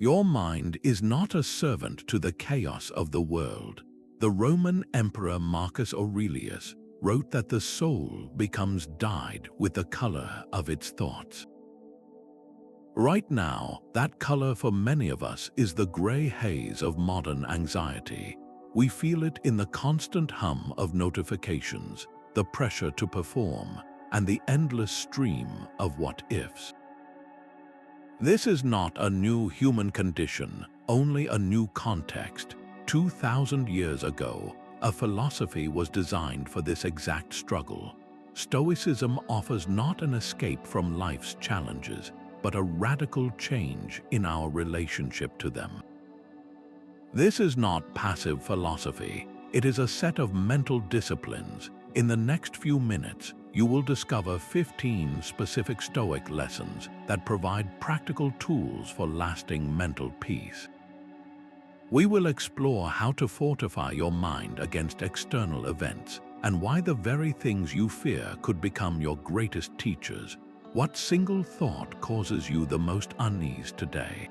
Your mind is not a servant to the chaos of the world. The Roman Emperor Marcus Aurelius wrote that the soul becomes dyed with the color of its thoughts. Right now, that color for many of us is the gray haze of modern anxiety. We feel it in the constant hum of notifications, the pressure to perform, and the endless stream of what-ifs. This is not a new human condition, only a new context. 2,000 years ago, a philosophy was designed for this exact struggle. Stoicism offers not an escape from life's challenges, but a radical change in our relationship to them. This is not passive philosophy. It is a set of mental disciplines. In the next few minutes, you will discover 15 specific Stoic lessons that provide practical tools for lasting mental peace. We will explore how to fortify your mind against external events and why the very things you fear could become your greatest teachers. What single thought causes you the most unease today?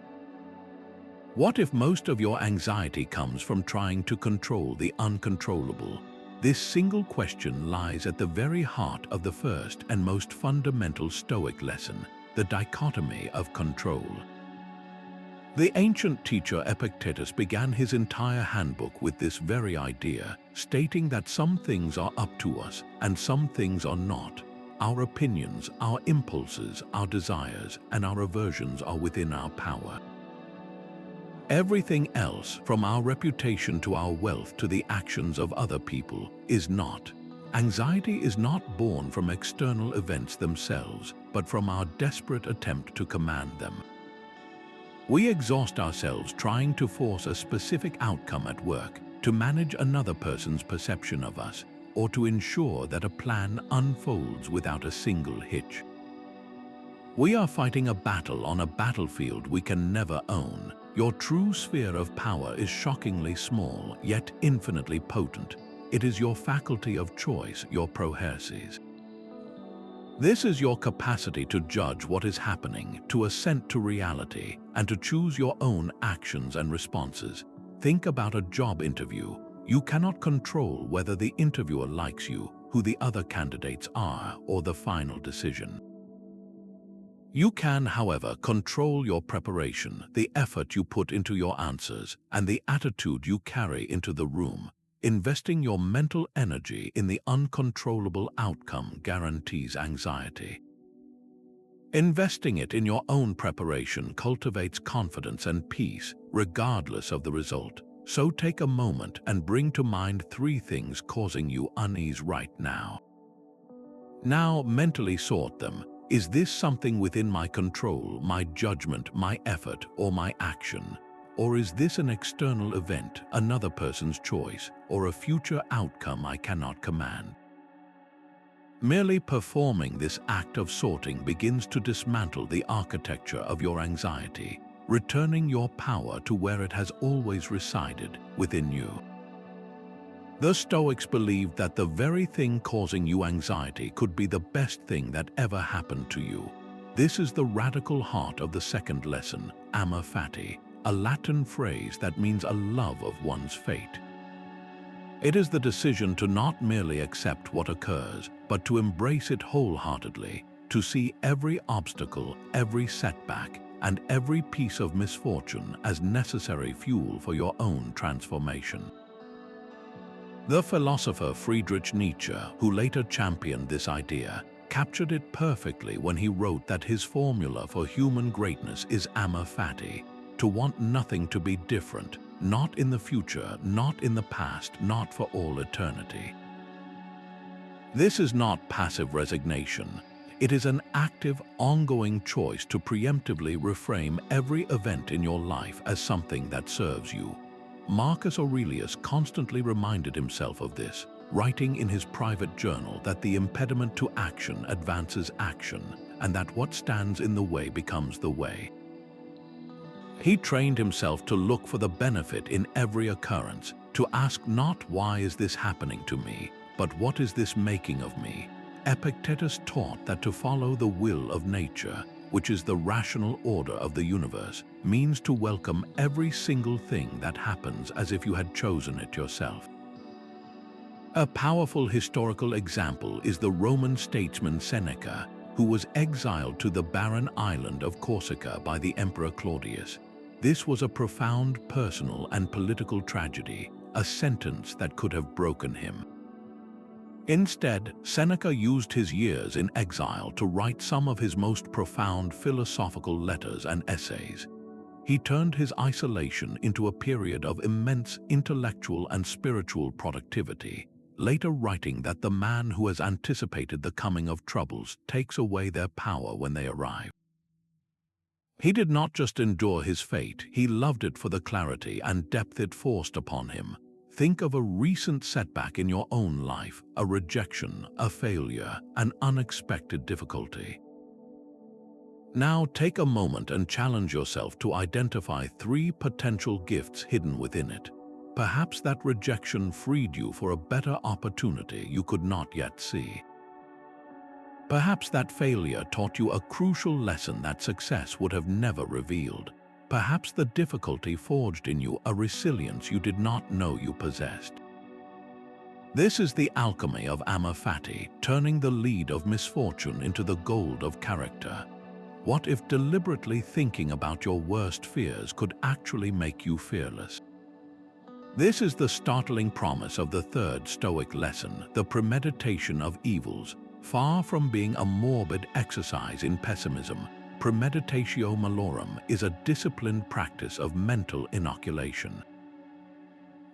What if most of your anxiety comes from trying to control the uncontrollable? This single question lies at the very heart of the first and most fundamental Stoic lesson, the dichotomy of control. The ancient teacher Epictetus began his entire handbook with this very idea, stating that some things are up to us and some things are not. Our opinions, our impulses, our desires, and our aversions are within our power. Everything else, from our reputation to our wealth to the actions of other people, is not. Anxiety is not born from external events themselves, but from our desperate attempt to command them. We exhaust ourselves trying to force a specific outcome at work, to manage another person's perception of us, or to ensure that a plan unfolds without a single hitch. We are fighting a battle on a battlefield we can never own. Your true sphere of power is shockingly small, yet infinitely potent. It is your faculty of choice, your proherses. This is your capacity to judge what is happening, to assent to reality, and to choose your own actions and responses. Think about a job interview. You cannot control whether the interviewer likes you, who the other candidates are, or the final decision. You can, however, control your preparation, the effort you put into your answers, and the attitude you carry into the room. Investing your mental energy in the uncontrollable outcome guarantees anxiety. Investing it in your own preparation cultivates confidence and peace, regardless of the result. So take a moment and bring to mind 3 things causing you unease right now. Now mentally sort them. Is this something within my control, my judgment, my effort, or my action? Or is this an external event, another person's choice, or a future outcome I cannot command? Merely performing this act of sorting begins to dismantle the architecture of your anxiety, returning your power to where it has always resided, within you. The Stoics believed that the very thing causing you anxiety could be the best thing that ever happened to you. This is the radical heart of the second lesson, Amor Fati, a Latin phrase that means a love of one's fate. It is the decision to not merely accept what occurs, but to embrace it wholeheartedly, to see every obstacle, every setback, and every piece of misfortune as necessary fuel for your own transformation. The philosopher Friedrich Nietzsche, who later championed this idea, captured it perfectly when he wrote that his formula for human greatness is Amor Fati, to want nothing to be different, not in the future, not in the past, not for all eternity. This is not passive resignation. It is an active, ongoing choice to preemptively reframe every event in your life as something that serves you. Marcus Aurelius constantly reminded himself of this, writing in his private journal that the impediment to action advances action, and that what stands in the way becomes the way. He trained himself to look for the benefit in every occurrence, to ask not why is this happening to me, but what is this making of me. Epictetus taught that to follow the will of nature, which is the rational order of the universe, means to welcome every single thing that happens as if you had chosen it yourself. A powerful historical example is the Roman statesman Seneca, who was exiled to the barren island of Corsica by the Emperor Claudius. This was a profound personal and political tragedy, a sentence that could have broken him. Instead, Seneca used his years in exile to write some of his most profound philosophical letters and essays. He turned his isolation into a period of immense intellectual and spiritual productivity, later writing that the man who has anticipated the coming of troubles takes away their power when they arrive. He did not just endure his fate, he loved it for the clarity and depth it forced upon him. Think of a recent setback in your own life, a rejection, a failure, an unexpected difficulty. Now take a moment and challenge yourself to identify 3 potential gifts hidden within it. Perhaps that rejection freed you for a better opportunity you could not yet see. Perhaps that failure taught you a crucial lesson that success would have never revealed. Perhaps the difficulty forged in you a resilience you did not know you possessed. This is the alchemy of Amor Fati, turning the lead of misfortune into the gold of character. What if deliberately thinking about your worst fears could actually make you fearless? This is the startling promise of the 3rd Stoic lesson, the Premeditation of Evils. Far from being a morbid exercise in pessimism, Premeditatio Malorum is a disciplined practice of mental inoculation.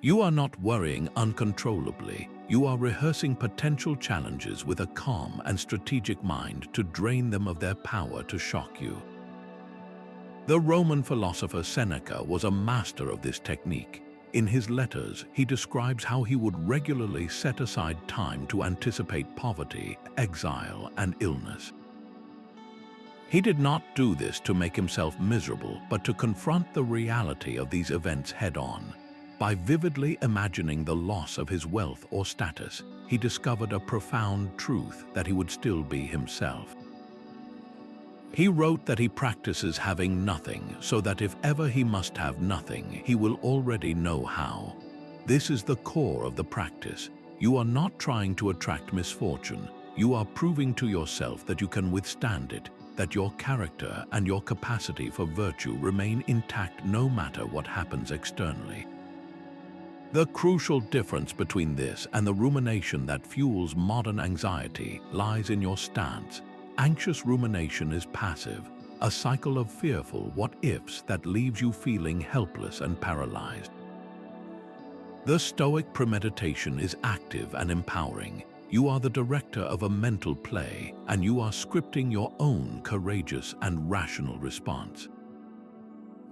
You are not worrying uncontrollably, you are rehearsing potential challenges with a calm and strategic mind to drain them of their power to shock you. The Roman philosopher Seneca was a master of this technique. In his letters, he describes how he would regularly set aside time to anticipate poverty, exile, and illness. He did not do this to make himself miserable, but to confront the reality of these events head-on. By vividly imagining the loss of his wealth or status, he discovered a profound truth that he would still be himself. He wrote that he practices having nothing, so that if ever he must have nothing, he will already know how. This is the core of the practice. You are not trying to attract misfortune. You are proving to yourself that you can withstand it, that your character and your capacity for virtue remain intact no matter what happens externally. The crucial difference between this and the rumination that fuels modern anxiety lies in your stance. Anxious rumination is passive, a cycle of fearful what-ifs that leaves you feeling helpless and paralyzed. The Stoic premeditation is active and empowering. You are the director of a mental play, and you are scripting your own courageous and rational response.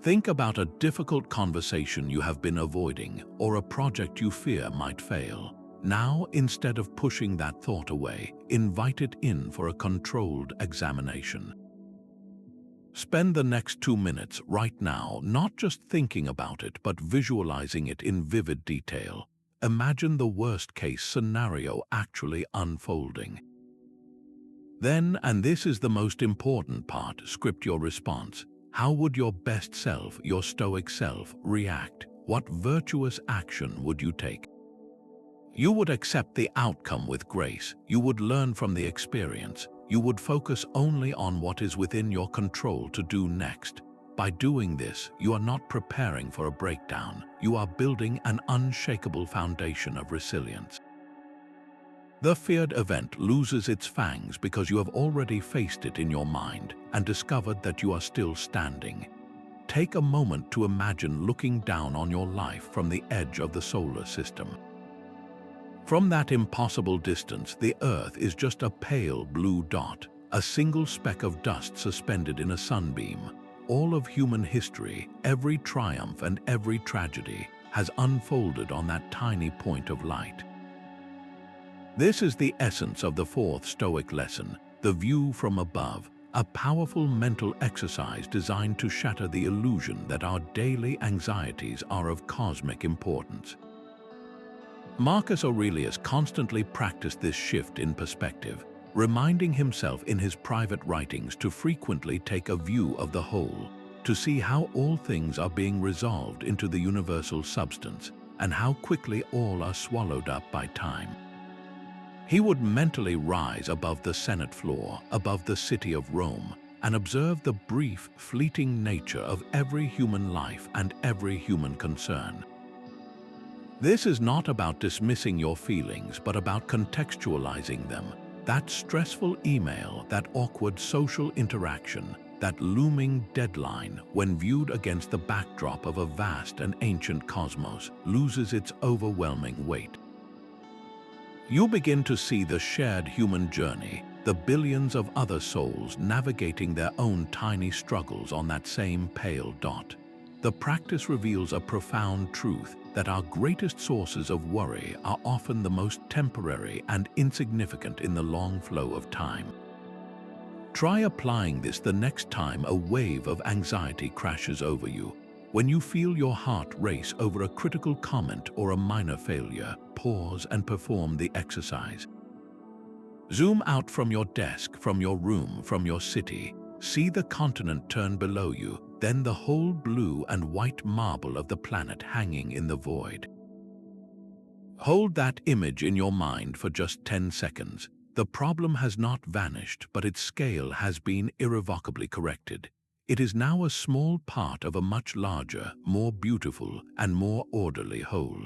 Think about a difficult conversation you have been avoiding, or a project you fear might fail. Now, instead of pushing that thought away, invite it in for a controlled examination. Spend the next 2 minutes right now not just thinking about it, but visualizing it in vivid detail. Imagine the worst-case scenario actually unfolding. Then, and this is the most important part, script your response. How would your best self, your Stoic self, react? What virtuous action would you take? You would accept the outcome with grace. You would learn from the experience. You would focus only on what is within your control to do next. By doing this, you are not preparing for a breakdown. You are building an unshakable foundation of resilience. The feared event loses its fangs because you have already faced it in your mind and discovered that you are still standing. Take a moment to imagine looking down on your life from the edge of the solar system. From that impossible distance, the Earth is just a pale blue dot, a single speck of dust suspended in a sunbeam. All of human history, every triumph and every tragedy, has unfolded on that tiny point of light. This is the essence of the 4th Stoic lesson, the view from above, a powerful mental exercise designed to shatter the illusion that our daily anxieties are of cosmic importance. Marcus Aurelius constantly practiced this shift in perspective. reminding himself in his private writings to frequently take a view of the whole, to see how all things are being resolved into the universal substance and how quickly all are swallowed up by time. He would mentally rise above the Senate floor, above the city of Rome, and observe the brief, fleeting nature of every human life and every human concern. This is not about dismissing your feelings, but about contextualizing them. That stressful email, that awkward social interaction, that looming deadline, when viewed against the backdrop of a vast and ancient cosmos, loses its overwhelming weight. You begin to see the shared human journey, the billions of other souls navigating their own tiny struggles on that same pale dot. The practice reveals a profound truth that our greatest sources of worry are often the most temporary and insignificant in the long flow of time. Try applying this the next time a wave of anxiety crashes over you. When you feel your heart race over a critical comment or a minor failure, pause and perform the exercise. Zoom out from your desk, from your room, from your city. See the continent turn below you, then the whole blue and white marble of the planet hanging in the void. Hold that image in your mind for just 10 seconds. The problem has not vanished, but its scale has been irrevocably corrected. It is now a small part of a much larger, more beautiful, and more orderly whole.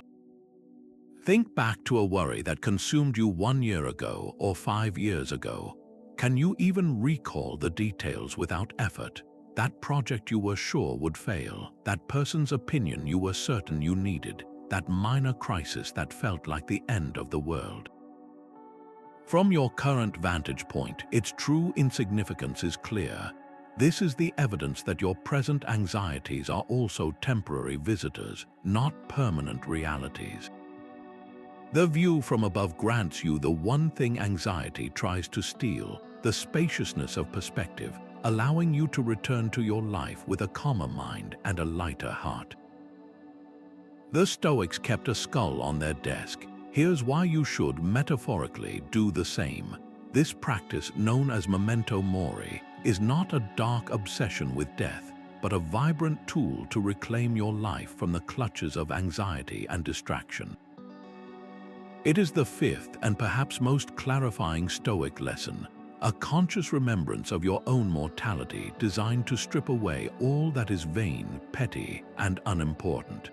Think back to a worry that consumed you 1 year ago or 5 years ago. Can you even recall the details without effort? That project you were sure would fail, that person's opinion you were certain you needed, that minor crisis that felt like the end of the world. From your current vantage point, its true insignificance is clear. This is the evidence that your present anxieties are also temporary visitors, not permanent realities. The view from above grants you the one thing anxiety tries to steal, the spaciousness of perspective, allowing you to return to your life with a calmer mind and a lighter heart. The Stoics kept a skull on their desk. Here's why you should, metaphorically, do the same. This practice, known as Memento Mori, is not a dark obsession with death, but a vibrant tool to reclaim your life from the clutches of anxiety and distraction. It is the fifth and perhaps most clarifying Stoic lesson, a conscious remembrance of your own mortality designed to strip away all that is vain, petty, and unimportant.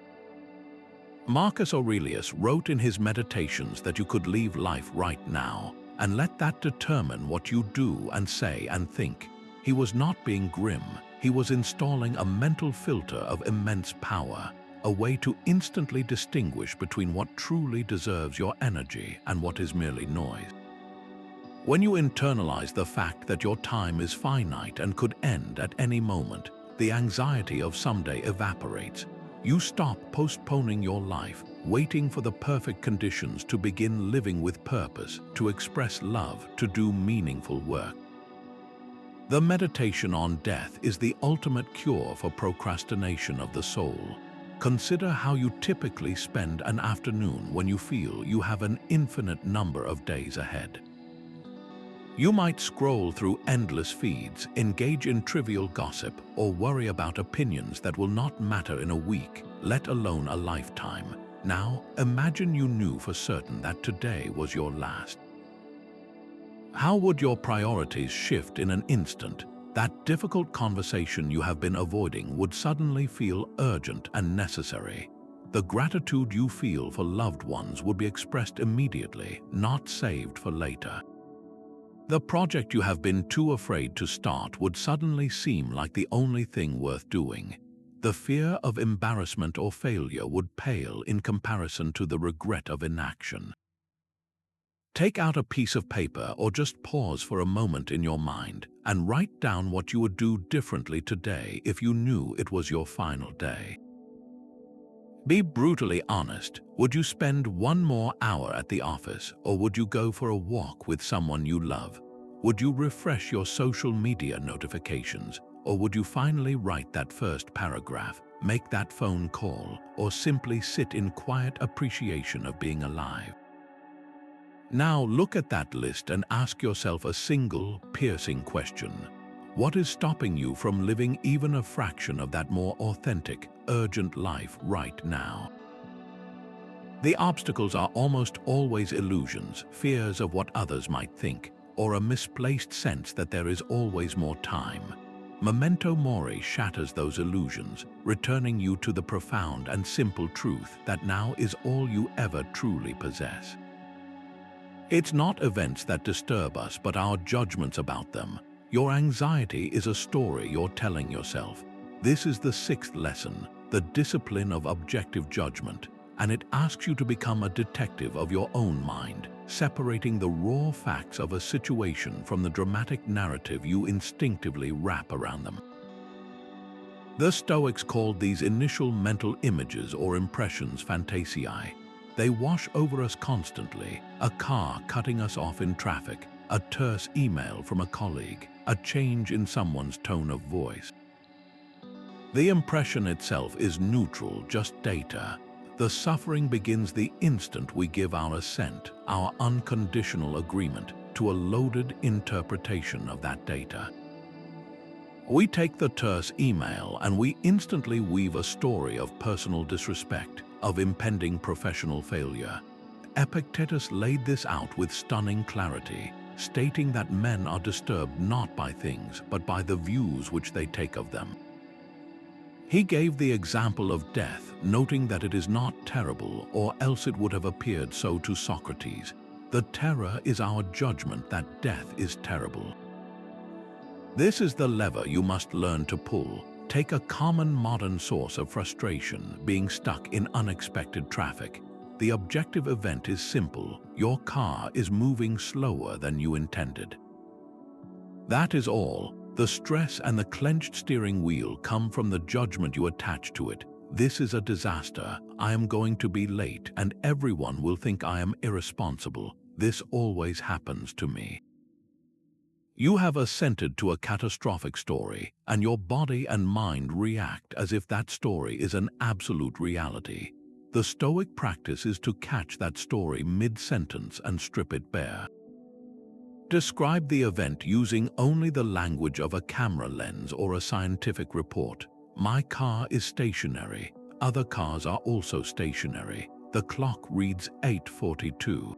Marcus Aurelius wrote in his Meditations that you could leave life right now, and let that determine what you do and say and think. He was not being grim, he was installing a mental filter of immense power, a way to instantly distinguish between what truly deserves your energy and what is merely noise. When you internalize the fact that your time is finite and could end at any moment, the anxiety of someday evaporates. You stop postponing your life, waiting for the perfect conditions to begin living with purpose, to express love, to do meaningful work. The meditation on death is the ultimate cure for procrastination of the soul. Consider how you typically spend an afternoon when you feel you have an infinite number of days ahead. You might scroll through endless feeds, engage in trivial gossip, or worry about opinions that will not matter in a week, let alone a lifetime. Now, imagine you knew for certain that today was your last. How would your priorities shift in an instant? That difficult conversation you have been avoiding would suddenly feel urgent and necessary. The gratitude you feel for loved ones would be expressed immediately, not saved for later. The project you have been too afraid to start would suddenly seem like the only thing worth doing. The fear of embarrassment or failure would pale in comparison to the regret of inaction. Take out a piece of paper or just pause for a moment in your mind and write down what you would do differently today if you knew it was your final day. Be brutally honest. Would you spend 1 more hour at the office, or would you go for a walk with someone you love? Would you refresh your social media notifications, or would you finally write that first paragraph, make that phone call, or simply sit in quiet appreciation of being alive? Now look at that list and ask yourself a single, piercing question. What is stopping you from living even a fraction of that more authentic, urgent life right now? The obstacles are almost always illusions, fears of what others might think, or a misplaced sense that there is always more time. Memento Mori shatters those illusions, returning you to the profound and simple truth that now is all you ever truly possess. It's not events that disturb us, but our judgments about them. Your anxiety is a story you're telling yourself. This is the sixth lesson, the discipline of objective judgment, and it asks you to become a detective of your own mind, separating the raw facts of a situation from the dramatic narrative you instinctively wrap around them. The Stoics called these initial mental images or impressions Fantaisiae. They wash over us constantly, a car cutting us off in traffic, a terse email from a colleague, a change in someone's tone of voice. The impression itself is neutral, just data. The suffering begins the instant we give our assent, our unconditional agreement, to a loaded interpretation of that data. We take the terse email and we instantly weave a story of personal disrespect, of impending professional failure. Epictetus laid this out with stunning clarity, stating that men are disturbed not by things, but by the views which they take of them. He gave the example of death, noting that it is not terrible, or else it would have appeared so to Socrates. The terror is our judgment that death is terrible. This is the lever you must learn to pull. Take a common modern source of frustration, being stuck in unexpected traffic. The objective event is simple. Your car is moving slower than you intended. That is all. The stress and the clenched steering wheel come from the judgment you attach to it. This is a disaster. I am going to be late, and everyone will think I am irresponsible. This always happens to me. You have assented to a catastrophic story, and your body and mind react as if that story is an absolute reality. The Stoic practice is to catch that story mid-sentence and strip it bare. Describe the event using only the language of a camera lens or a scientific report. My car is stationary. Other cars are also stationary. The clock reads 8:42.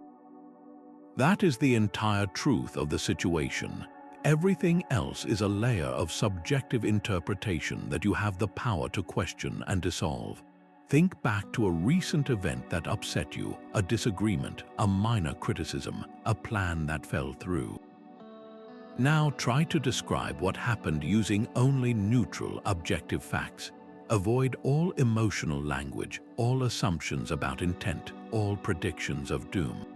That is the entire truth of the situation. Everything else is a layer of subjective interpretation that you have the power to question and dissolve. Think back to a recent event that upset you, a disagreement, a minor criticism, a plan that fell through. Now try to describe what happened using only neutral, objective facts. Avoid all emotional language, all assumptions about intent, all predictions of doom.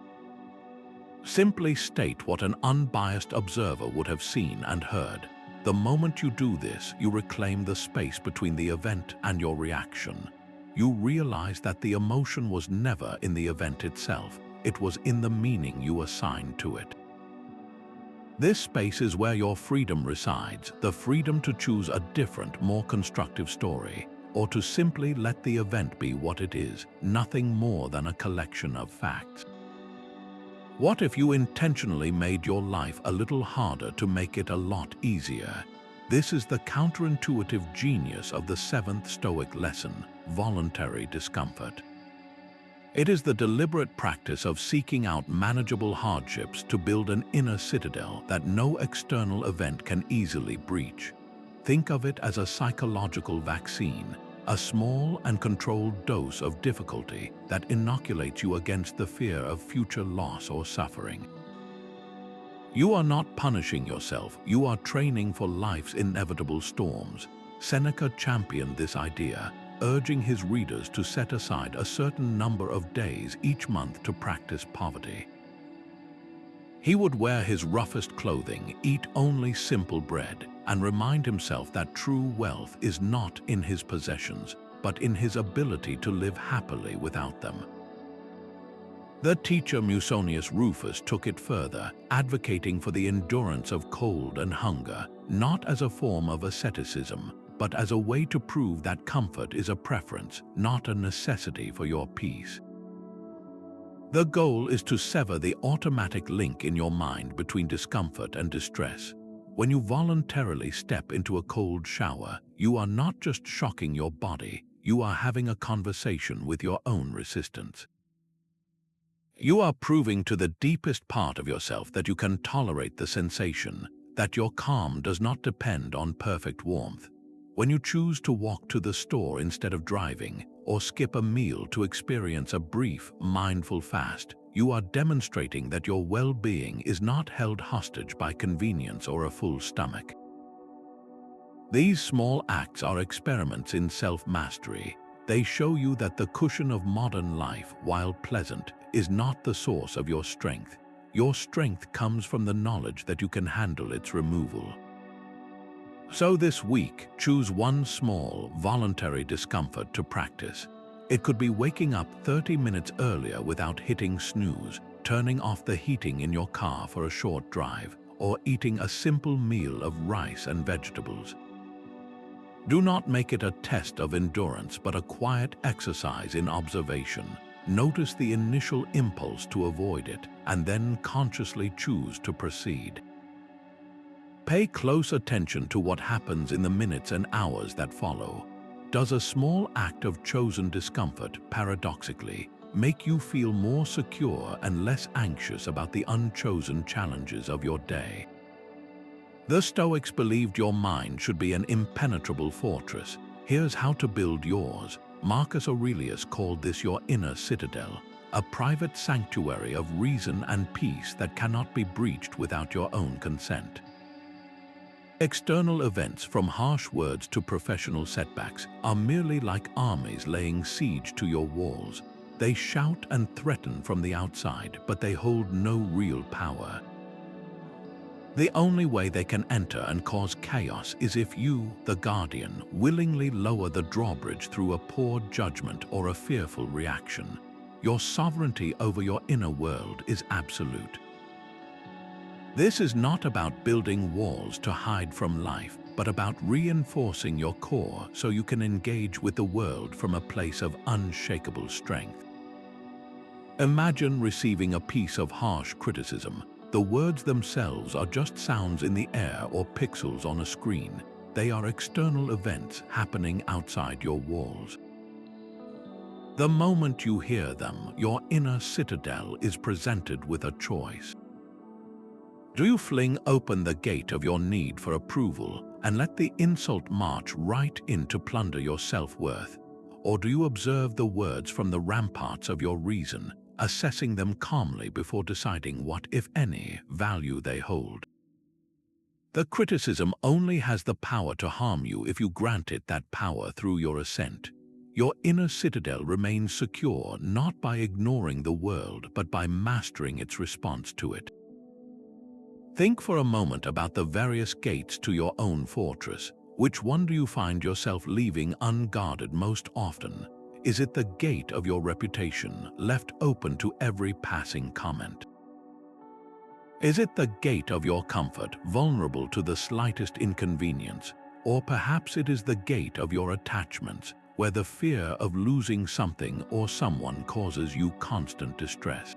Simply state what an unbiased observer would have seen and heard. The moment you do this, you reclaim the space between the event and your reaction. You realize that the emotion was never in the event itself. It was in the meaning you assigned to it. This space is where your freedom resides, the freedom to choose a different, more constructive story, or to simply let the event be what it is, nothing more than a collection of facts. What if you intentionally made your life a little harder to make it a lot easier? This is the counterintuitive genius of the seventh Stoic lesson, voluntary discomfort. It is the deliberate practice of seeking out manageable hardships to build an inner citadel that no external event can easily breach. Think of it as a psychological vaccine, a small and controlled dose of difficulty that inoculates you against the fear of future loss or suffering. You are not punishing yourself, you are training for life's inevitable storms. Seneca championed this idea, urging his readers to set aside a certain number of days each month to practice poverty. He would wear his roughest clothing, eat only simple bread, and remind himself that true wealth is not in his possessions, but in his ability to live happily without them. The teacher Musonius Rufus took it further, advocating for the endurance of cold and hunger, not as a form of asceticism, but as a way to prove that comfort is a preference, not a necessity for your peace. The goal is to sever the automatic link in your mind between discomfort and distress. When you voluntarily step into a cold shower, you are not just shocking your body, you are having a conversation with your own resistance. You are proving to the deepest part of yourself that you can tolerate the sensation, that your calm does not depend on perfect warmth. When you choose to walk to the store instead of driving, or skip a meal to experience a brief, mindful fast, you are demonstrating that your well-being is not held hostage by convenience or a full stomach. These small acts are experiments in self-mastery. They show you that the cushion of modern life, while pleasant, is not the source of your strength. Your strength comes from the knowledge that you can handle its removal. So this week, choose one small, voluntary discomfort to practice. It could be waking up 30 minutes earlier without hitting snooze, turning off the heating in your car for a short drive, or eating a simple meal of rice and vegetables. Do not make it a test of endurance, but a quiet exercise in observation. Notice the initial impulse to avoid it, and then consciously choose to proceed. Pay close attention to what happens in the minutes and hours that follow. Does a small act of chosen discomfort, paradoxically, make you feel more secure and less anxious about the unchosen challenges of your day? The Stoics believed your mind should be an impenetrable fortress. Here's how to build yours. Marcus Aurelius called this your inner citadel, a private sanctuary of reason and peace that cannot be breached without your own consent. External events, from harsh words to professional setbacks, are merely like armies laying siege to your walls. They shout and threaten from the outside, but they hold no real power. The only way they can enter and cause chaos is if you, the guardian, willingly lower the drawbridge through a poor judgment or a fearful reaction. Your sovereignty over your inner world is absolute. This is not about building walls to hide from life, but about reinforcing your core so you can engage with the world from a place of unshakable strength. Imagine receiving a piece of harsh criticism. The words themselves are just sounds in the air or pixels on a screen. They are external events happening outside your walls. The moment you hear them, your inner citadel is presented with a choice. Do you fling open the gate of your need for approval and let the insult march right in to plunder your self-worth? Or do you observe the words from the ramparts of your reason, assessing them calmly before deciding what, if any, value they hold? The criticism only has the power to harm you if you grant it that power through your assent. Your inner citadel remains secure not by ignoring the world, but by mastering its response to it. Think for a moment about the various gates to your own fortress. Which one do you find yourself leaving unguarded most often? Is it the gate of your reputation, left open to every passing comment? Is it the gate of your comfort, vulnerable to the slightest inconvenience? Or perhaps it is the gate of your attachments, where the fear of losing something or someone causes you constant distress?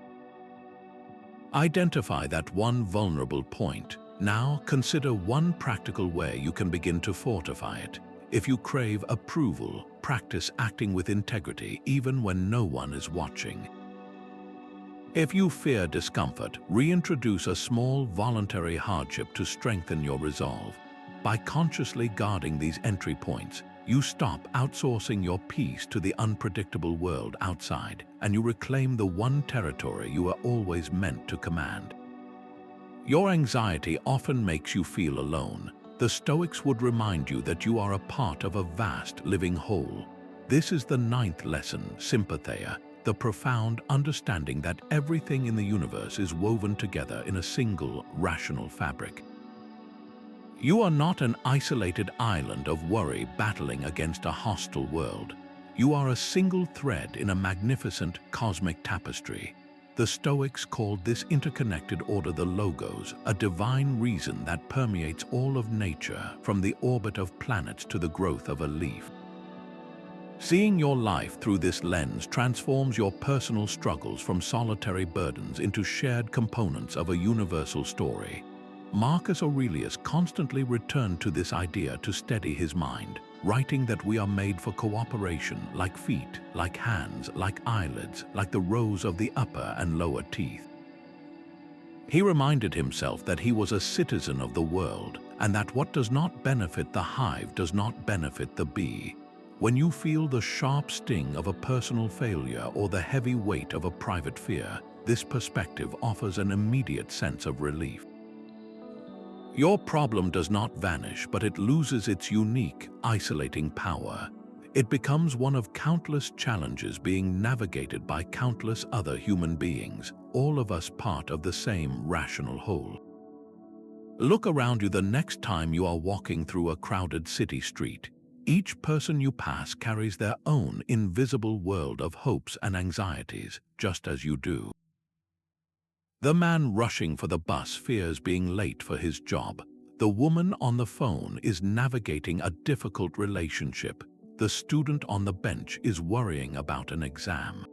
Identify that one vulnerable point. Now consider one practical way you can begin to fortify it. If you crave approval, practice acting with integrity even when no one is watching. If you fear discomfort, reintroduce a small voluntary hardship to strengthen your resolve. By consciously guarding these entry points, you stop outsourcing your peace to the unpredictable world outside, and you reclaim the one territory you are always meant to command. Your anxiety often makes you feel alone. The Stoics would remind you that you are a part of a vast living whole. This is the 9th lesson, Sympatheia, the profound understanding that everything in the universe is woven together in a single, rational fabric. You are not an isolated island of worry battling against a hostile world. You are a single thread in a magnificent cosmic tapestry. The Stoics called this interconnected order the Logos, a divine reason that permeates all of nature, from the orbit of planets to the growth of a leaf. Seeing your life through this lens transforms your personal struggles from solitary burdens into shared components of a universal story. Marcus Aurelius constantly returned to this idea to steady his mind, writing that we are made for cooperation, like feet, like hands, like eyelids, like the rows of the upper and lower teeth. He reminded himself that he was a citizen of the world, and that what does not benefit the hive does not benefit the bee. When you feel the sharp sting of a personal failure or the heavy weight of a private fear, this perspective offers an immediate sense of relief. Your problem does not vanish, but it loses its unique, isolating power. It becomes one of countless challenges being navigated by countless other human beings, all of us part of the same rational whole. Look around you the next time you are walking through a crowded city street. Each person you pass carries their own invisible world of hopes and anxieties, just as you do. The man rushing for the bus fears being late for his job. The woman on the phone is navigating a difficult relationship. The student on the bench is worrying about an exam.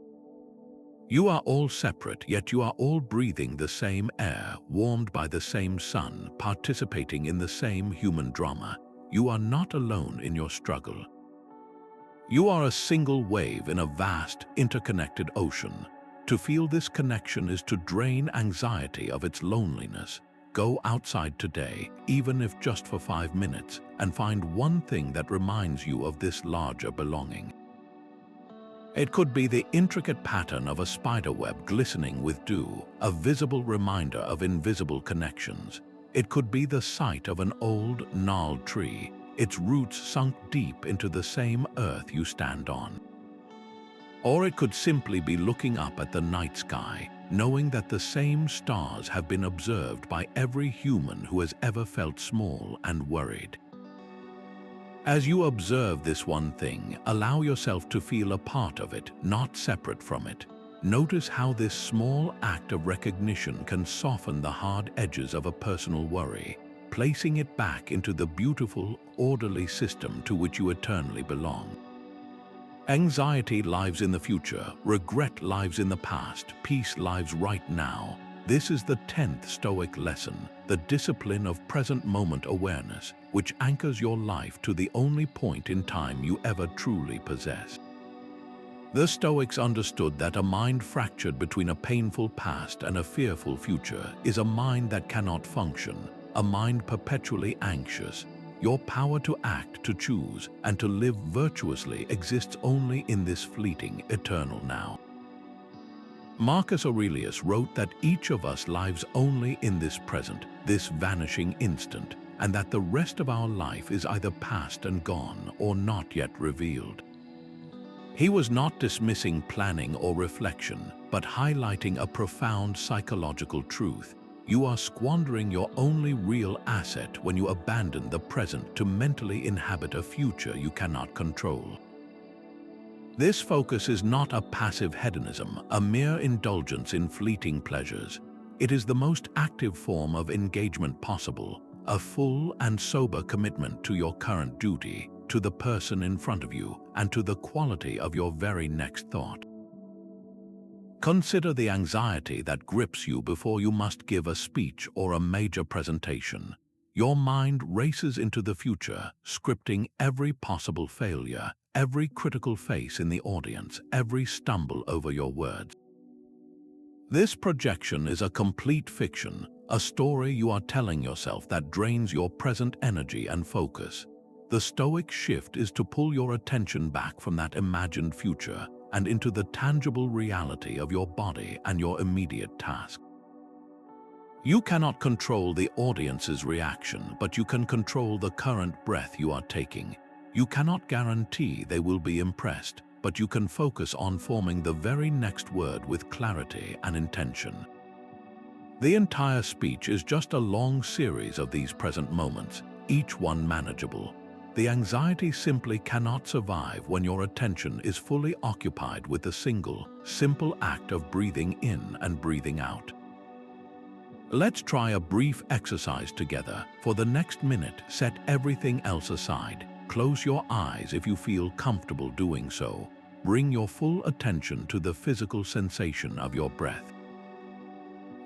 You are all separate, yet you are all breathing the same air, warmed by the same sun, participating in the same human drama. You are not alone in your struggle. You are a single wave in a vast, interconnected ocean. To feel this connection is to drain anxiety of its loneliness. Go outside today, even if just for 5 minutes, and find one thing that reminds you of this larger belonging. It could be the intricate pattern of a spiderweb glistening with dew, a visible reminder of invisible connections. It could be the sight of an old, gnarled tree, its roots sunk deep into the same earth you stand on. Or it could simply be looking up at the night sky, knowing that the same stars have been observed by every human who has ever felt small and worried. As you observe this one thing, allow yourself to feel a part of it, not separate from it. Notice how this small act of recognition can soften the hard edges of a personal worry, placing it back into the beautiful, orderly system to which you eternally belong. Anxiety lives in the future, regret lives in the past, peace lives right now. This is the 10th Stoic lesson, the discipline of present moment awareness, which anchors your life to the only point in time you ever truly possess. The Stoics understood that a mind fractured between a painful past and a fearful future is a mind that cannot function, a mind perpetually anxious. Your power to act, to choose, and to live virtuously exists only in this fleeting, eternal now. Marcus Aurelius wrote that each of us lives only in this present, this vanishing instant, and that the rest of our life is either past and gone or not yet revealed. He was not dismissing planning or reflection, but highlighting a profound psychological truth. You are squandering your only real asset when you abandon the present to mentally inhabit a future you cannot control. This focus is not a passive hedonism, a mere indulgence in fleeting pleasures. It is the most active form of engagement possible, a full and sober commitment to your current duty, to the person in front of you, and to the quality of your very next thought. Consider the anxiety that grips you before you must give a speech or a major presentation. Your mind races into the future, scripting every possible failure, every critical face in the audience, every stumble over your words. This projection is a complete fiction, a story you are telling yourself that drains your present energy and focus. The Stoic shift is to pull your attention back from that imagined future and into the tangible reality of your body and your immediate task. You cannot control the audience's reaction, but you can control the current breath you are taking. You cannot guarantee they will be impressed, but you can focus on forming the very next word with clarity and intention. The entire speech is just a long series of these present moments, each one manageable. The anxiety simply cannot survive when your attention is fully occupied with the single, simple act of breathing in and breathing out. Let's try a brief exercise together. For the next minute, set everything else aside. Close your eyes if you feel comfortable doing so. Bring your full attention to the physical sensation of your breath.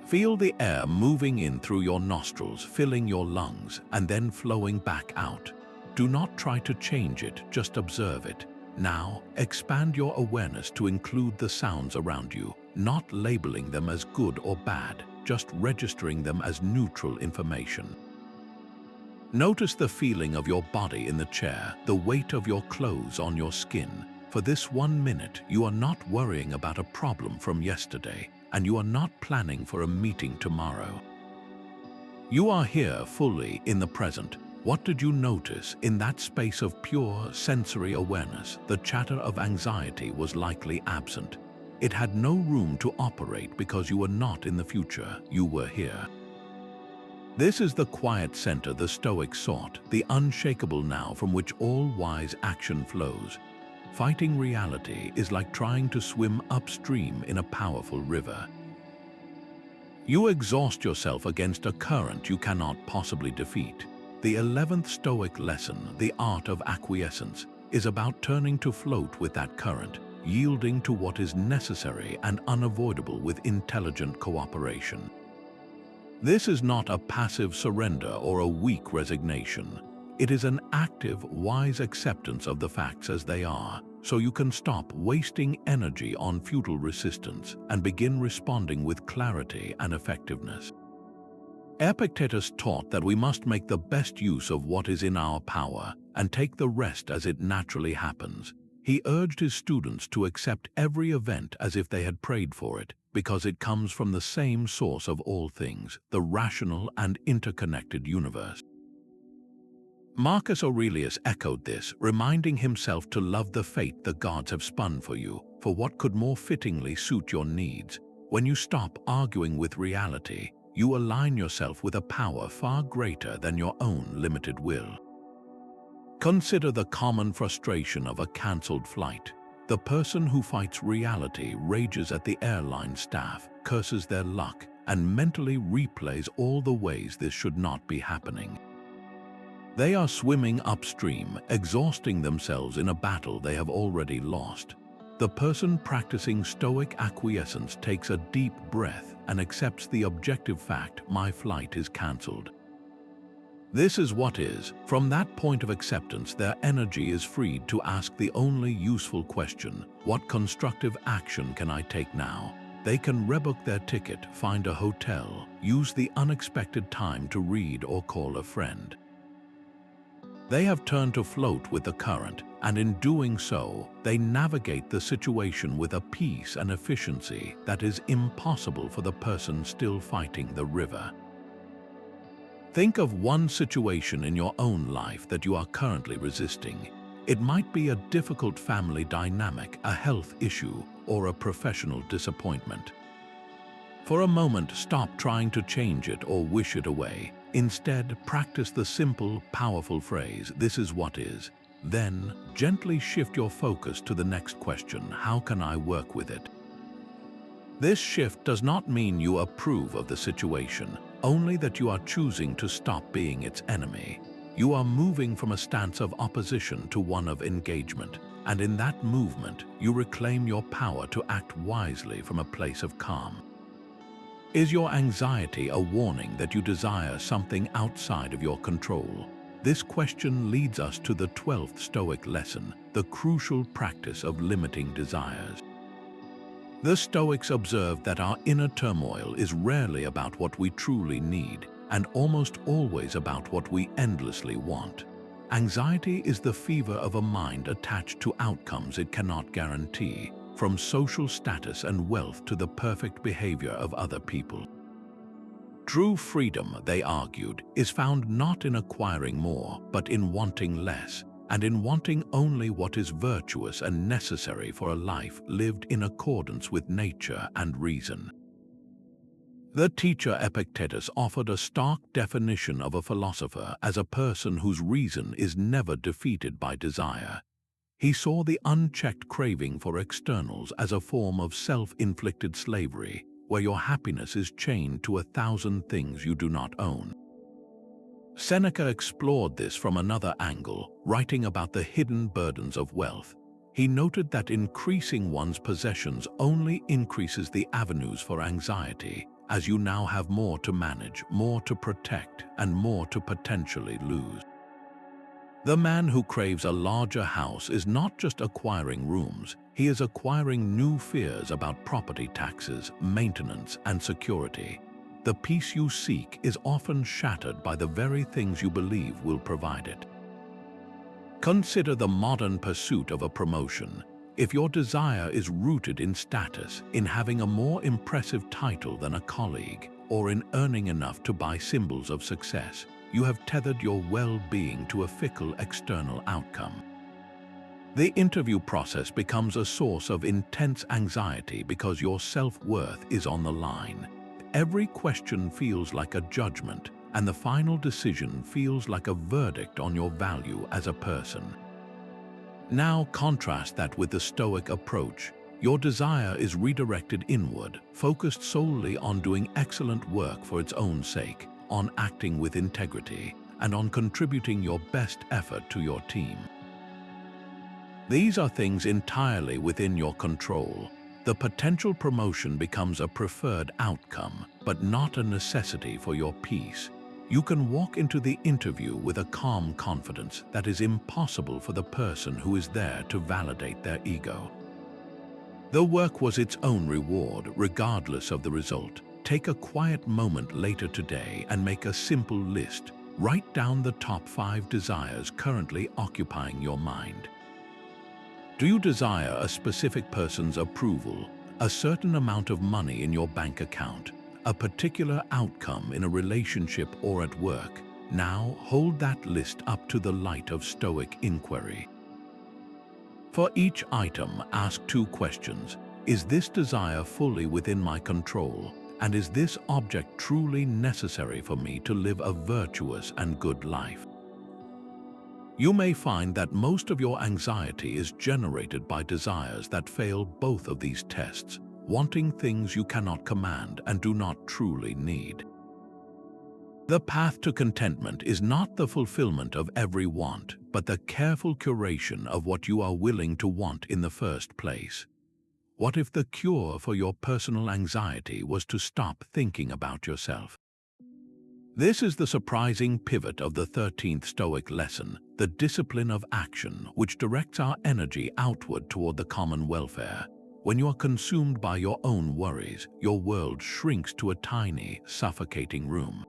Feel the air moving in through your nostrils, filling your lungs, and then flowing back out. Do not try to change it, just observe it. Now, expand your awareness to include the sounds around you, not labeling them as good or bad, just registering them as neutral information. Notice the feeling of your body in the chair, the weight of your clothes on your skin. For this 1 minute, you are not worrying about a problem from yesterday, and you are not planning for a meeting tomorrow. You are here fully in the present. What did you notice in that space of pure sensory awareness? The chatter of anxiety was likely absent. It had no room to operate because you were not in the future, you were here. This is the quiet center the Stoics sought, the unshakable now from which all wise action flows. Fighting reality is like trying to swim upstream in a powerful river. You exhaust yourself against a current you cannot possibly defeat. The 11th Stoic lesson, the Art of Acquiescence, is about turning to float with that current, yielding to what is necessary and unavoidable with intelligent cooperation. This is not a passive surrender or a weak resignation. It is an active, wise acceptance of the facts as they are, so you can stop wasting energy on futile resistance and begin responding with clarity and effectiveness. Epictetus taught that we must make the best use of what is in our power and take the rest as it naturally happens. He urged his students to accept every event as if they had prayed for it, because it comes from the same source of all things, the rational and interconnected universe. Marcus Aurelius echoed this, reminding himself to love the fate the gods have spun for you, for what could more fittingly suit your needs. When you stop arguing with reality, you align yourself with a power far greater than your own limited will. Consider the common frustration of a cancelled flight. The person who fights reality rages at the airline staff, curses their luck, and mentally replays all the ways this should not be happening. They are swimming upstream, exhausting themselves in a battle they have already lost. The person practicing Stoic acquiescence takes a deep breath and accepts the objective fact, my flight is cancelled. This is what is. From that point of acceptance, their energy is freed to ask the only useful question: what constructive action can I take now? They can rebook their ticket, find a hotel, use the unexpected time to read or call a friend. They have turned to float with the current, and in doing so, they navigate the situation with a peace and efficiency that is impossible for the person still fighting the river. Think of one situation in your own life that you are currently resisting. It might be a difficult family dynamic, a health issue, or a professional disappointment. For a moment, stop trying to change it or wish it away. Instead, practice the simple, powerful phrase, "This is what is." Then, gently shift your focus to the next question, "How can I work with it?" This shift does not mean you approve of the situation, only that you are choosing to stop being its enemy. You are moving from a stance of opposition to one of engagement, and in that movement, you reclaim your power to act wisely from a place of calm. Is your anxiety a warning that you desire something outside of your control? This question leads us to the 12th Stoic lesson, the crucial practice of limiting desires. The Stoics observed that our inner turmoil is rarely about what we truly need, and almost always about what we endlessly want. Anxiety is the fever of a mind attached to outcomes it cannot guarantee, from social status and wealth to the perfect behavior of other people. True freedom, they argued, is found not in acquiring more, but in wanting less, and in wanting only what is virtuous and necessary for a life lived in accordance with nature and reason. The teacher Epictetus offered a stark definition of a philosopher as a person whose reason is never defeated by desire. He saw the unchecked craving for externals as a form of self-inflicted slavery, where your happiness is chained to 1,000 things you do not own. Seneca explored this from another angle, writing about the hidden burdens of wealth. He noted that increasing one's possessions only increases the avenues for anxiety, as you now have more to manage, more to protect, and more to potentially lose. The man who craves a larger house is not just acquiring rooms, he is acquiring new fears about property taxes, maintenance, and security. The peace you seek is often shattered by the very things you believe will provide it. Consider the modern pursuit of a promotion. If your desire is rooted in status, in having a more impressive title than a colleague, or in earning enough to buy symbols of success, you have tethered your well-being to a fickle external outcome. The interview process becomes a source of intense anxiety because your self-worth is on the line. Every question feels like a judgment, and the final decision feels like a verdict on your value as a person. Now contrast that with the Stoic approach. Your desire is redirected inward, focused solely on doing excellent work for its own sake, on acting with integrity, and on contributing your best effort to your team. These are things entirely within your control. The potential promotion becomes a preferred outcome, but not a necessity for your peace. You can walk into the interview with a calm confidence that is impossible for the person who is there to validate their ego. The work was its own reward, regardless of the result. Take a quiet moment later today and make a simple list. Write down the top 5 desires currently occupying your mind. Do you desire a specific person's approval, a certain amount of money in your bank account, a particular outcome in a relationship or at work? Now hold that list up to the light of Stoic inquiry. For each item, ask 2 questions. Is this desire fully within my control? And is this object truly necessary for me to live a virtuous and good life? You may find that most of your anxiety is generated by desires that fail both of these tests, wanting things you cannot command and do not truly need. The path to contentment is not the fulfillment of every want, but the careful curation of what you are willing to want in the first place. What if the cure for your personal anxiety was to stop thinking about yourself? This is the surprising pivot of the 13th Stoic lesson, the discipline of action, which directs our energy outward toward the common welfare. When you are consumed by your own worries, your world shrinks to a tiny, suffocating room.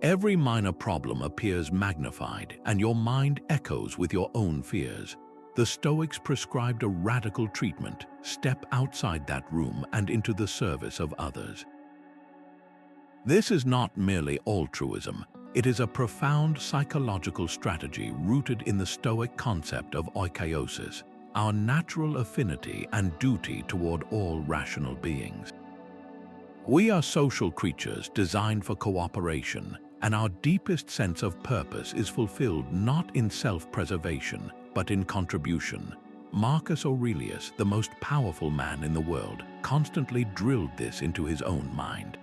Every minor problem appears magnified, and your mind echoes with your own fears. The Stoics prescribed a radical treatment: step outside that room and into the service of others. This is not merely altruism, it is a profound psychological strategy rooted in the Stoic concept of oikeiosis, our natural affinity and duty toward all rational beings. We are social creatures designed for cooperation, and our deepest sense of purpose is fulfilled not in self-preservation, but in contribution. Marcus Aurelius, the most powerful man in the world, constantly drilled this into his own mind.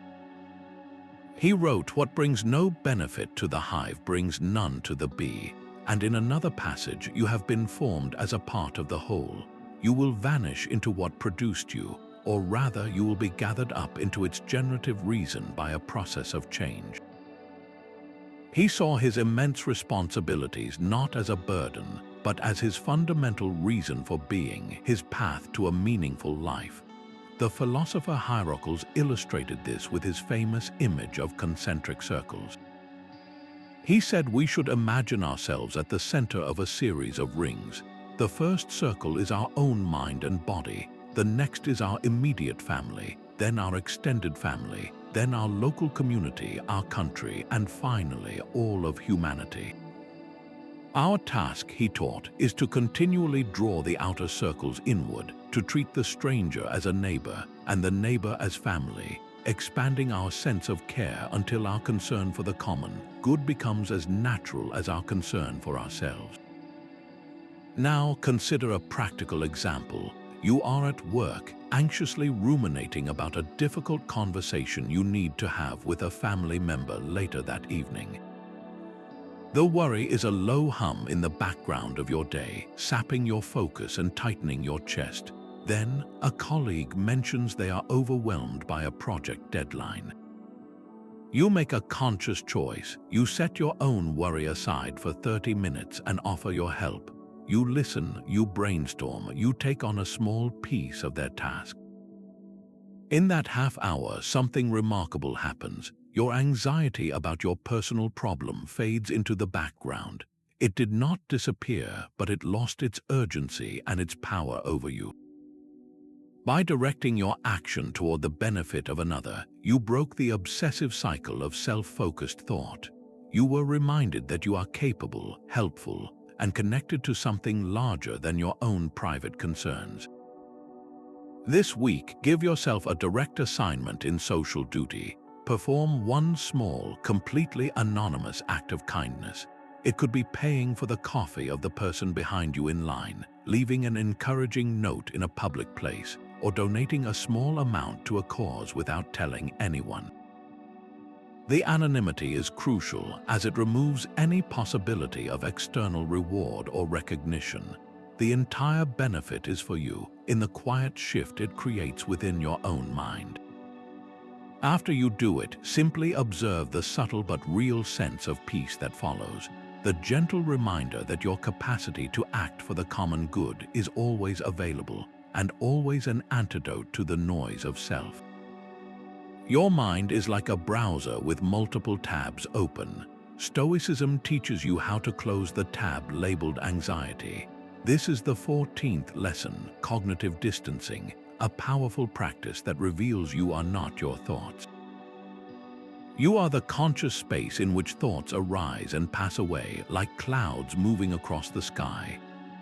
He wrote, "What brings no benefit to the hive brings none to the bee." And in another passage, "You have been formed as a part of the whole. You will vanish into what produced you, or rather you will be gathered up into its generative reason by a process of change." He saw his immense responsibilities not as a burden, but as his fundamental reason for being, his path to a meaningful life. The philosopher Hierocles illustrated this with his famous image of concentric circles. He said we should imagine ourselves at the center of a series of rings. The first circle is our own mind and body, the next is our immediate family, then our extended family, then our local community, our country, and finally all of humanity. Our task, he taught, is to continually draw the outer circles inward, to treat the stranger as a neighbor and the neighbor as family, expanding our sense of care until our concern for the common good becomes as natural as our concern for ourselves. Now consider a practical example. You are at work, anxiously ruminating about a difficult conversation you need to have with a family member later that evening. The worry is a low hum in the background of your day, sapping your focus and tightening your chest. Then, a colleague mentions they are overwhelmed by a project deadline. You make a conscious choice. You set your own worry aside for 30 minutes and offer your help. You listen, you brainstorm, you take on a small piece of their task. In that half hour, something remarkable happens. Your anxiety about your personal problem fades into the background. It did not disappear, but it lost its urgency and its power over you. By directing your action toward the benefit of another, you broke the obsessive cycle of self-focused thought. You were reminded that you are capable, helpful, and connected to something larger than your own private concerns. This week, give yourself a direct assignment in social duty. Perform one small, completely anonymous act of kindness. It could be paying for the coffee of the person behind you in line, leaving an encouraging note in a public place, or donating a small amount to a cause without telling anyone. The anonymity is crucial as it removes any possibility of external reward or recognition. The entire benefit is for you in the quiet shift it creates within your own mind. After you do it, simply observe the subtle but real sense of peace that follows, the gentle reminder that your capacity to act for the common good is always available and always an antidote to the noise of self. Your mind is like a browser with multiple tabs open. Stoicism teaches you how to close the tab labeled anxiety. This is the 14th lesson, cognitive distancing, a powerful practice that reveals you are not your thoughts. You are the conscious space in which thoughts arise and pass away like clouds moving across the sky.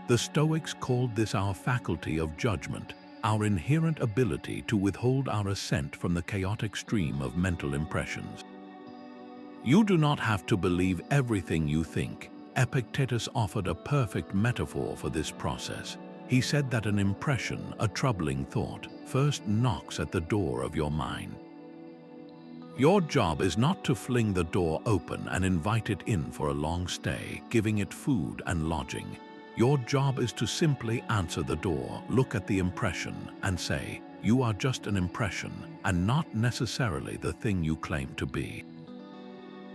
The Stoics called this our faculty of judgment, our inherent ability to withhold our assent from the chaotic stream of mental impressions. You do not have to believe everything you think. Epictetus offered a perfect metaphor for this process. He said that an impression, a troubling thought, first knocks at the door of your mind. Your job is not to fling the door open and invite it in for a long stay, giving it food and lodging. Your job is to simply answer the door, look at the impression, and say, "You are just an impression, and not necessarily the thing you claim to be."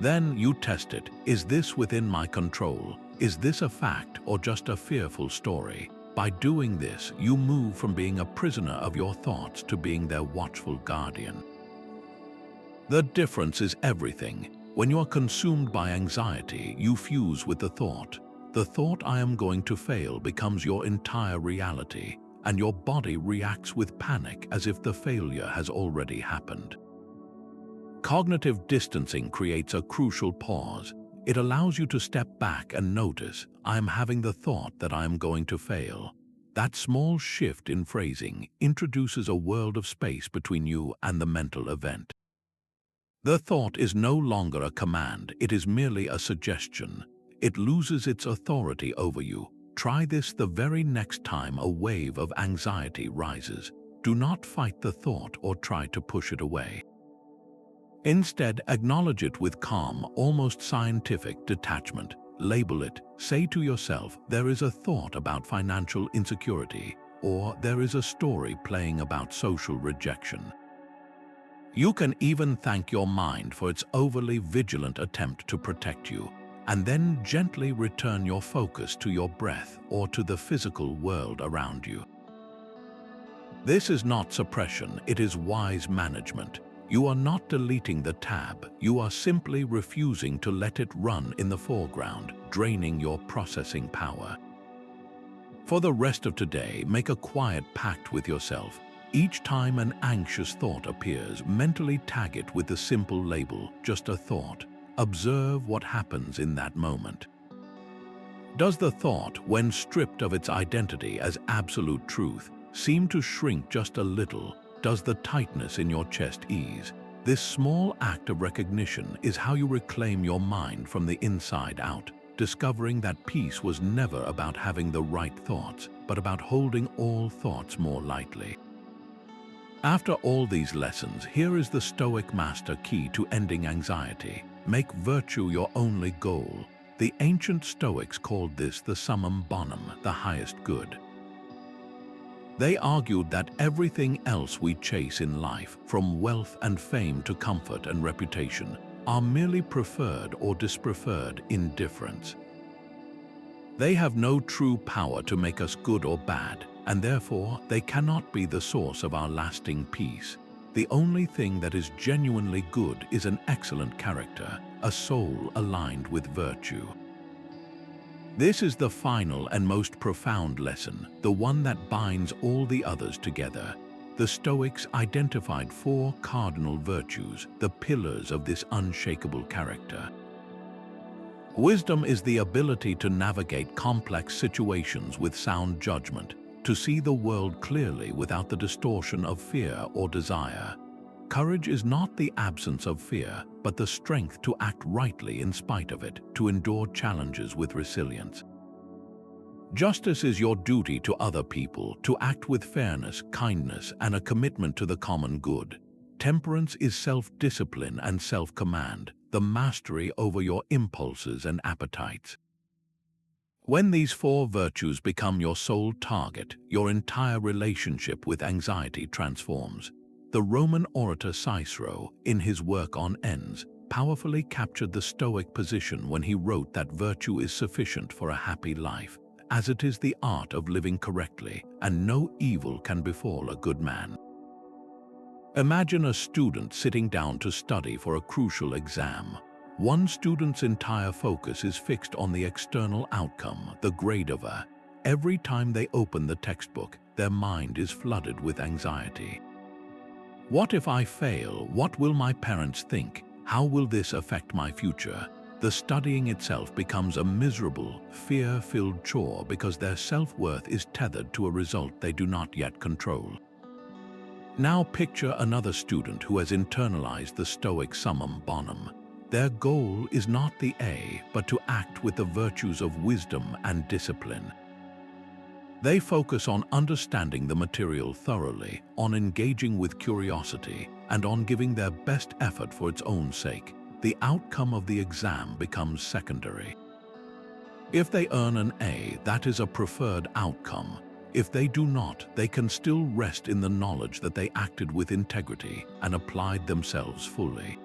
Then you test it. Is this within my control? Is this a fact or just a fearful story? By doing this, you move from being a prisoner of your thoughts to being their watchful guardian. The difference is everything. When you are consumed by anxiety, you fuse with the thought. The thought "I am going to fail" becomes your entire reality, and your body reacts with panic as if the failure has already happened. Cognitive distancing creates a crucial pause. It allows you to step back and notice, "I am having the thought that I am going to fail." That small shift in phrasing introduces a world of space between you and the mental event. The thought is no longer a command, it is merely a suggestion. It loses its authority over you. Try this the very next time a wave of anxiety rises. Do not fight the thought or try to push it away. Instead, acknowledge it with calm, almost scientific detachment. Label it. Say to yourself, "There is a thought about financial insecurity," or "There is a story playing about social rejection." You can even thank your mind for its overly vigilant attempt to protect you, and then gently return your focus to your breath or to the physical world around you. This is not suppression, it is wise management. You are not deleting the tab, you are simply refusing to let it run in the foreground, draining your processing power. For the rest of today, make a quiet pact with yourself. Each time an anxious thought appears, mentally tag it with the simple label, "just a thought." Observe what happens in that moment. Does the thought, when stripped of its identity as absolute truth, seem to shrink just a little? Does the tightness in your chest ease? This small act of recognition is how you reclaim your mind from the inside out, discovering that peace was never about having the right thoughts, but about holding all thoughts more lightly. After all these lessons, here is the Stoic master key to ending anxiety. Make virtue your only goal. The ancient Stoics called this the summum bonum, the highest good. They argued that everything else we chase in life, from wealth and fame to comfort and reputation, are merely preferred or dispreferred indifference. They have no true power to make us good or bad, and therefore they cannot be the source of our lasting peace. The only thing that is genuinely good is an excellent character, a soul aligned with virtue. This is the final and most profound lesson, the one that binds all the others together. The Stoics identified 4 cardinal virtues, the pillars of this unshakable character. Wisdom is the ability to navigate complex situations with sound judgment, to see the world clearly without the distortion of fear or desire. Courage is not the absence of fear, but the strength to act rightly in spite of it, to endure challenges with resilience. Justice is your duty to other people, to act with fairness, kindness, and a commitment to the common good. Temperance is self-discipline and self-command, the mastery over your impulses and appetites. When these 4 virtues become your sole target, your entire relationship with anxiety transforms. The Roman orator Cicero, in his work on ends, powerfully captured the Stoic position when he wrote that virtue is sufficient for a happy life, as it is the art of living correctly, and no evil can befall a good man. Imagine a student sitting down to study for a crucial exam. One student's entire focus is fixed on the external outcome, the grade of a. Every time they open the textbook, their mind is flooded with anxiety. What if I fail? What will my parents think? How will this affect my future? The studying itself becomes a miserable, fear-filled chore because their self-worth is tethered to a result they do not yet control. Now picture another student who has internalized the Stoic summum bonum. Their goal is not the A, but to act with the virtues of wisdom and discipline. They focus on understanding the material thoroughly, on engaging with curiosity, and on giving their best effort for its own sake. The outcome of the exam becomes secondary. If they earn an A, that is a preferred outcome. If they do not, they can still rest in the knowledge that they acted with integrity and applied themselves fully.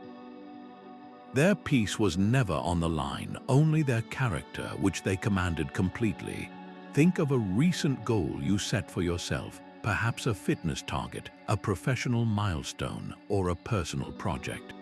Their peace was never on the line, only their character, which they commanded completely. Think of a recent goal you set for yourself, perhaps a fitness target, a professional milestone, or a personal project.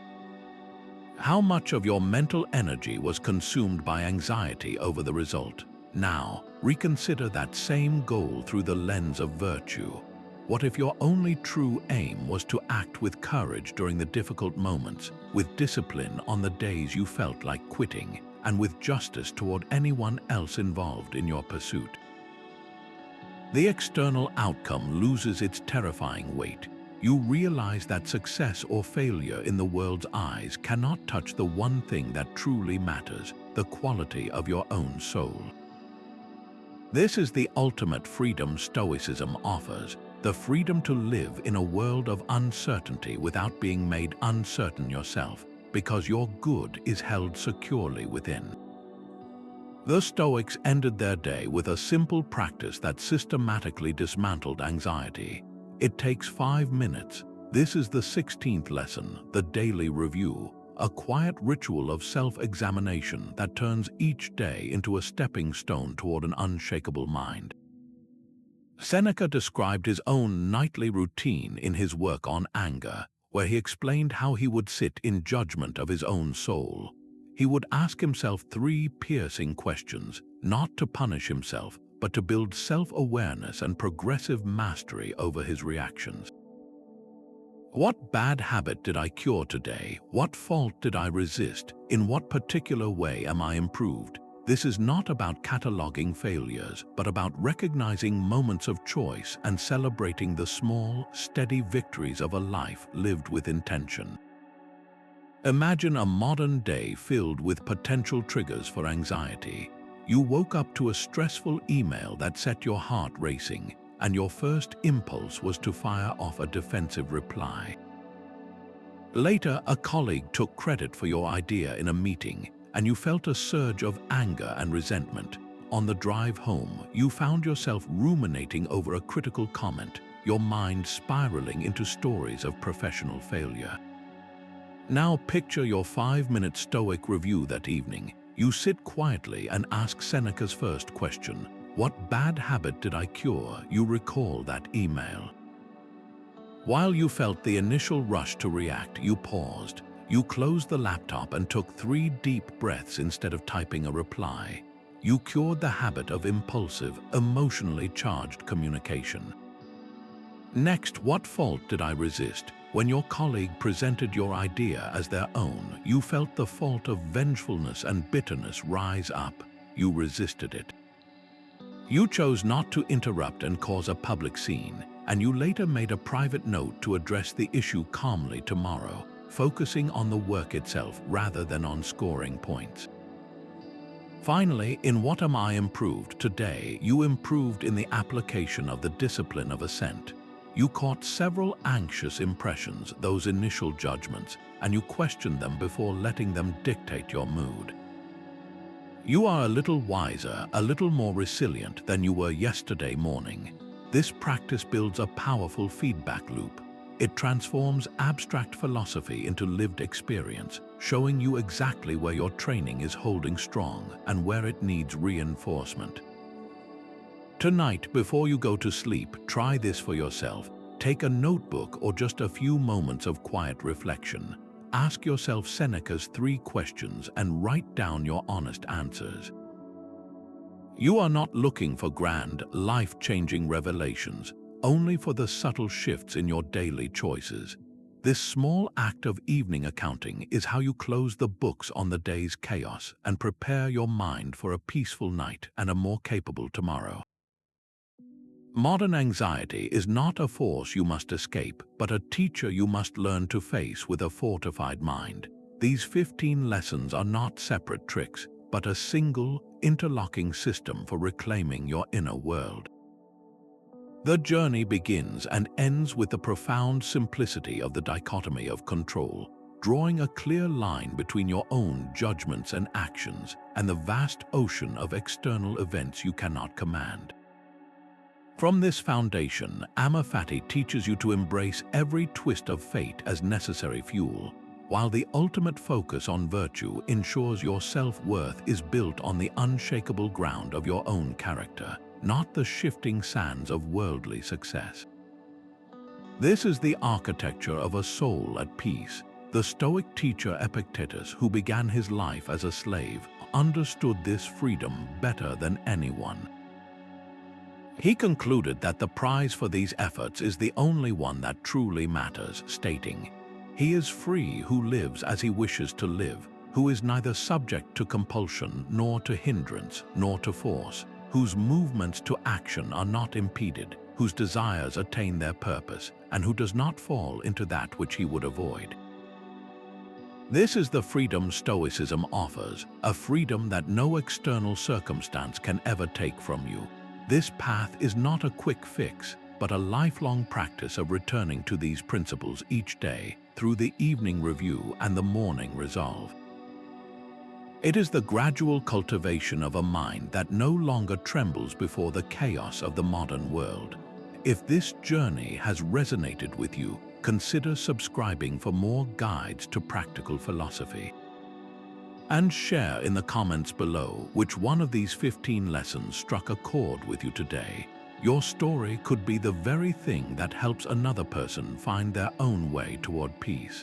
How much of your mental energy was consumed by anxiety over the result? Now, reconsider that same goal through the lens of virtue. What if your only true aim was to act with courage during the difficult moments, with discipline on the days you felt like quitting, and with justice toward anyone else involved in your pursuit? The external outcome loses its terrifying weight. You realize that success or failure in the world's eyes cannot touch the one thing that truly matters, the quality of your own soul. This is the ultimate freedom Stoicism offers, the freedom to live in a world of uncertainty without being made uncertain yourself, because your good is held securely within. The Stoics ended their day with a simple practice that systematically dismantled anxiety. It takes 5 minutes. This is the 16th lesson, the daily review, a quiet ritual of self-examination that turns each day into a stepping stone toward an unshakable mind. Seneca described his own nightly routine in his work on anger, where he explained how he would sit in judgment of his own soul. He would ask himself 3 piercing questions, not to punish himself, but to build self-awareness and progressive mastery over his reactions. What bad habit did I cure today? What fault did I resist? In what particular way am I improved? This is not about cataloging failures, but about recognizing moments of choice and celebrating the small, steady victories of a life lived with intention. Imagine a modern day filled with potential triggers for anxiety. You woke up to a stressful email that set your heart racing, and your first impulse was to fire off a defensive reply. Later, a colleague took credit for your idea in a meeting, and you felt a surge of anger and resentment. On the drive home, you found yourself ruminating over a critical comment, your mind spiraling into stories of professional failure. Now picture your 5-minute Stoic review that evening. You sit quietly and ask Seneca's first question. What bad habit did I cure? You recall that email. While you felt the initial rush to react, you paused. You closed the laptop and took 3 deep breaths instead of typing a reply. You cured the habit of impulsive, emotionally charged communication. Next, what fault did I resist? When your colleague presented your idea as their own, you felt the fault of vengefulness and bitterness rise up. You resisted it. You chose not to interrupt and cause a public scene, and you later made a private note to address the issue calmly tomorrow, focusing on the work itself rather than on scoring points. Finally, in What Am I Improved Today, you improved in the application of the discipline of assent. You caught several anxious impressions, those initial judgments, and you questioned them before letting them dictate your mood. You are a little wiser, a little more resilient than you were yesterday morning. This practice builds a powerful feedback loop. It transforms abstract philosophy into lived experience, showing you exactly where your training is holding strong and where it needs reinforcement. Tonight, before you go to sleep, try this for yourself. Take a notebook or just a few moments of quiet reflection. Ask yourself Seneca's 3 questions and write down your honest answers. You are not looking for grand, life-changing revelations, only for the subtle shifts in your daily choices. This small act of evening accounting is how you close the books on the day's chaos and prepare your mind for a peaceful night and a more capable tomorrow. Modern anxiety is not a force you must escape, but a teacher you must learn to face with a fortified mind. These 15 lessons are not separate tricks, but a single, interlocking system for reclaiming your inner world. The journey begins and ends with the profound simplicity of the dichotomy of control, drawing a clear line between your own judgments and actions and the vast ocean of external events you cannot command. From this foundation, Amor Fati teaches you to embrace every twist of fate as necessary fuel, while the ultimate focus on virtue ensures your self-worth is built on the unshakable ground of your own character, not the shifting sands of worldly success. This is the architecture of a soul at peace. The Stoic teacher Epictetus, who began his life as a slave, understood this freedom better than anyone. He concluded that the prize for these efforts is the only one that truly matters, stating, "He is free who lives as he wishes to live, who is neither subject to compulsion, nor to hindrance, nor to force, whose movements to action are not impeded, whose desires attain their purpose, and who does not fall into that which he would avoid." This is the freedom Stoicism offers, a freedom that no external circumstance can ever take from you. This path is not a quick fix, but a lifelong practice of returning to these principles each day through the evening review and the morning resolve. It is the gradual cultivation of a mind that no longer trembles before the chaos of the modern world. If this journey has resonated with you, consider subscribing for more guides to practical philosophy. And share in the comments below which one of these 15 lessons struck a chord with you today. Your story could be the very thing that helps another person find their own way toward peace.